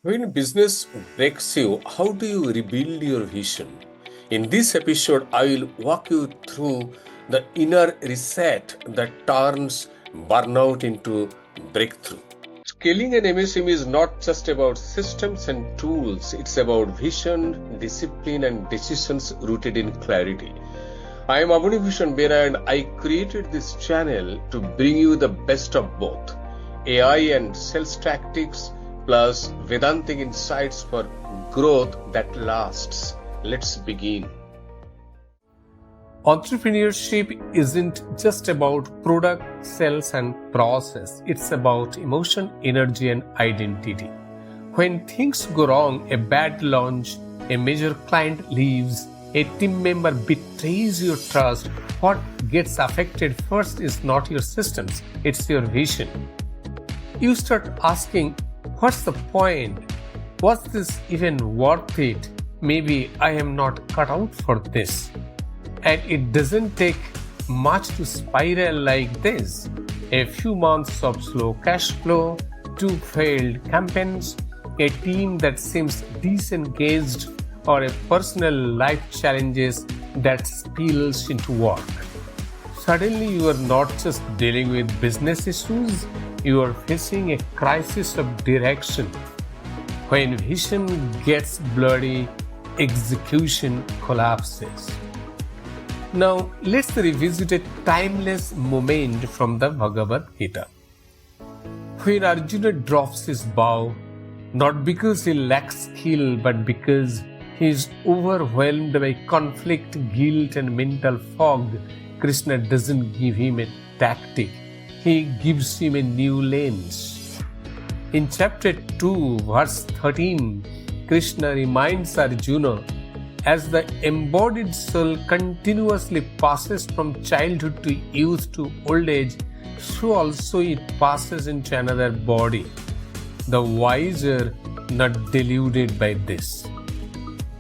When business breaks you, how do you rebuild your vision? In this episode, I will walk you through the inner reset that turns burnout into breakthrough. Scaling an MSME is not just about systems and tools, it's about vision, discipline, and decisions rooted in clarity. I am Abanibhusan Bera and I created this channel to bring you the best of both AI and sales tactics plus Vedantic insights for growth that lasts. Let's begin. Entrepreneurship isn't just about product, sales, and process. It's about emotion, energy, and identity. When things go wrong, a bad launch, a major client leaves, a team member betrays your trust, what gets affected first is not your systems, it's your vision. You start asking, what's the point? Was this even worth it? Maybe I am not cut out for this. And it doesn't take much to spiral like this. A few months of slow cash flow, 2 failed campaigns, a team that seems disengaged, or a personal life challenges that spills into work. Suddenly you are not just dealing with business issues, you are facing a crisis of direction. When vision gets blurry, execution collapses. Now let's revisit a timeless moment from the Bhagavad Gita. When Arjuna drops his bow, not because he lacks skill, but because he is overwhelmed by conflict, guilt, and mental fog, Krishna doesn't give him a tactic. He gives him a new lens. In chapter 2, verse 13, Krishna reminds Arjuna, as the embodied soul continuously passes from childhood to youth to old age, so also it passes into another body. The wiser, not deluded by this.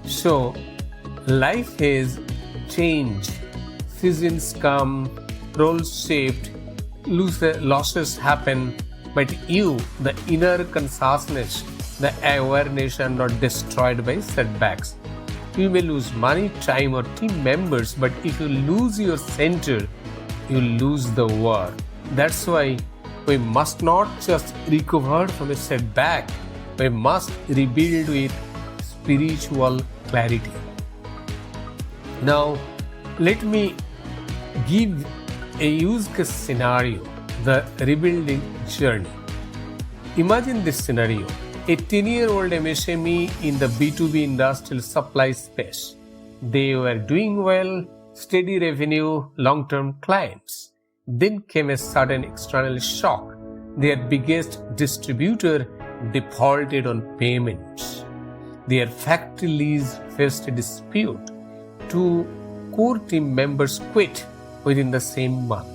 So, life has changed. Seasons come, roles shift, losses happen, but you, the inner consciousness, the awareness are not destroyed by setbacks. You may lose money, time, or team members, but if you lose your center, you lose the war. That's why we must not just recover from a setback, we must rebuild with spiritual clarity. Now, let me give a use case scenario, the rebuilding journey. Imagine this scenario. A 10-year-old MSME in the B2B industrial supply space. They were doing well, steady revenue, long-term clients. Then came a sudden external shock. Their biggest distributor defaulted on payments. Their factory lease faced a dispute. 2 core team members quit within the same month.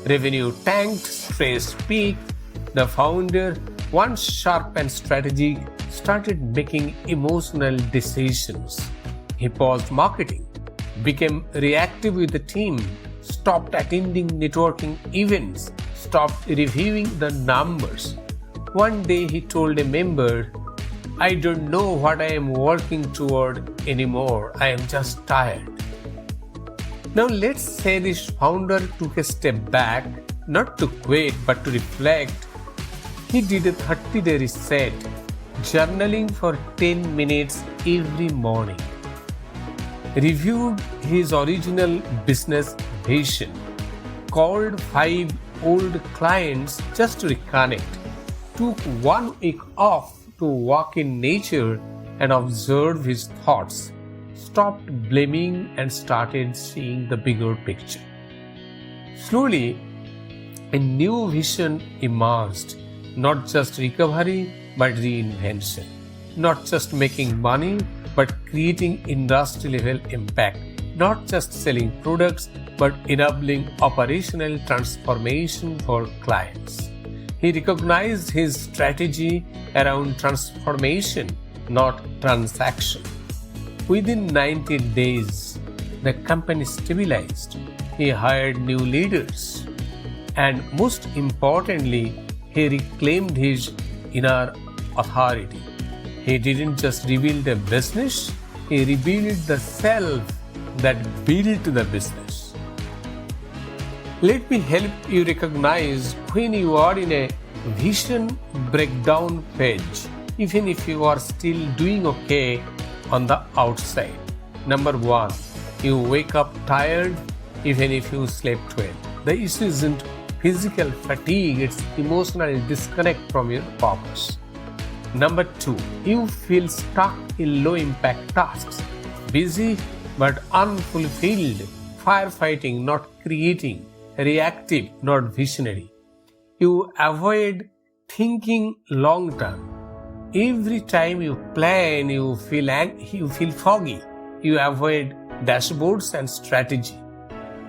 Revenue tanked, stress peaked. The founder, once sharp and strategic, started making emotional decisions. He paused marketing, became reactive with the team, stopped attending networking events, stopped reviewing the numbers. One day he told a member, I don't know what I am working toward anymore. I am just tired. Now let's say this founder took a step back, not to quit but to reflect. He did a 30-day reset, journaling for 10 minutes every morning. Reviewed his original business vision, called 5 old clients just to reconnect, took 1 week off to walk in nature and observe his thoughts, stopped blaming and started seeing the bigger picture. Slowly, a new vision emerged, not just recovery but reinvention, not just making money but creating industry-level impact, not just selling products but enabling operational transformation for clients. He recognized his strategy around transformation, not transaction. Within 90 days, the company stabilized. He hired new leaders. And most importantly, he reclaimed his inner authority. He didn't just rebuild a business, he rebuilt the self that built the business. Let me help you recognize when you are in a vision breakdown phase, even if you are still doing okay on the outside. Number 1, you wake up tired even if you slept well. The issue isn't physical fatigue, it's emotional disconnect from your purpose. Number 2, you feel stuck in low impact tasks, busy but unfulfilled, firefighting, not creating, reactive, not visionary. You avoid thinking long term. Every time you plan, you feel foggy. You avoid dashboards and strategy.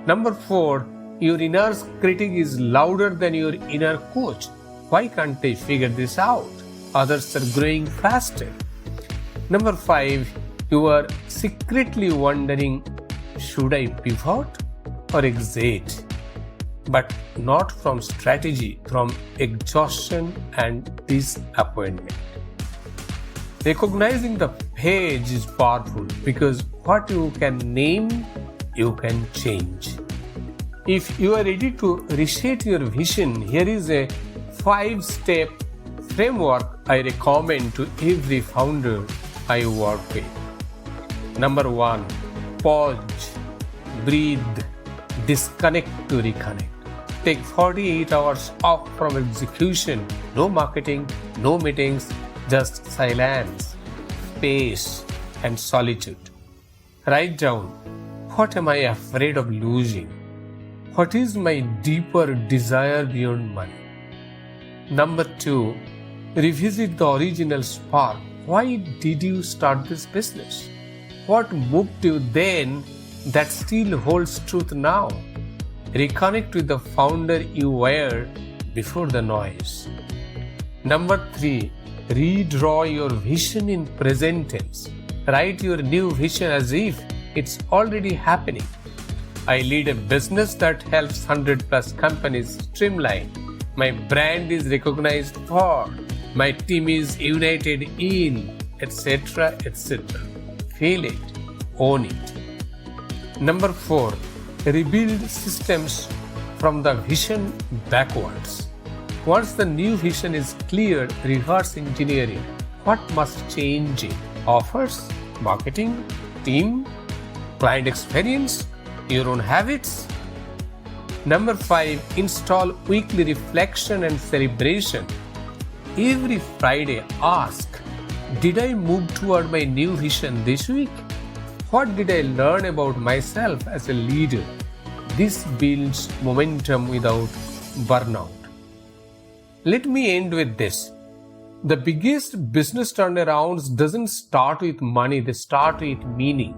Number 4, your inner critic is louder than your inner coach. Why can't they figure this out? Others are growing faster. Number 5, you are secretly wondering, should I pivot or exit? But not from strategy, from exhaustion and disappointment. Recognizing the page is powerful because what you can name, you can change. If you are ready to reshape your vision, here is a 5-step framework I recommend to every founder I work with. Number 1, pause, breathe, disconnect to reconnect. Take 48 hours off from execution. No marketing, no meetings, just silence, space, and solitude. Write down, what am I afraid of losing? What is my deeper desire beyond money? Number 2, revisit the original spark. Why did you start this business? What moved you then that still holds truth now? Reconnect with the founder you were before the noise. Number 3, redraw your vision in present tense. Write your new vision as if it's already happening. I lead a business that helps 100+ companies streamline. My brand is recognized for. My team is united in, etc., etc. Feel it, own it. Number 4, rebuild systems from the vision backwards. Once the new vision is clear, reverse engineering. What must change in offers, marketing, team, client experience, your own habits? Number 5, install weekly reflection and celebration. Every Friday, ask, did I move toward my new vision this week? What did I learn about myself as a leader? This builds momentum without burnout. Let me end with this. The biggest business turnarounds doesn't start with money, they start with meaning.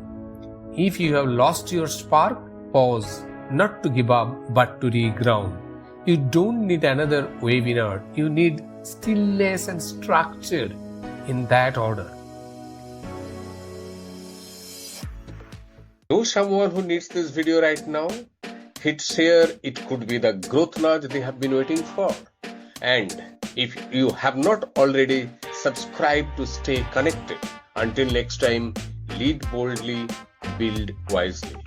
If you have lost your spark, pause, not to give up, but to reground. You don't need another webinar. You need stillness and structure in that order. Know someone who needs this video right now? Hit share, it could be the growth nudge they have been waiting for. And if you have not already, subscribe to stay connected. Until next time, lead boldly, build wisely.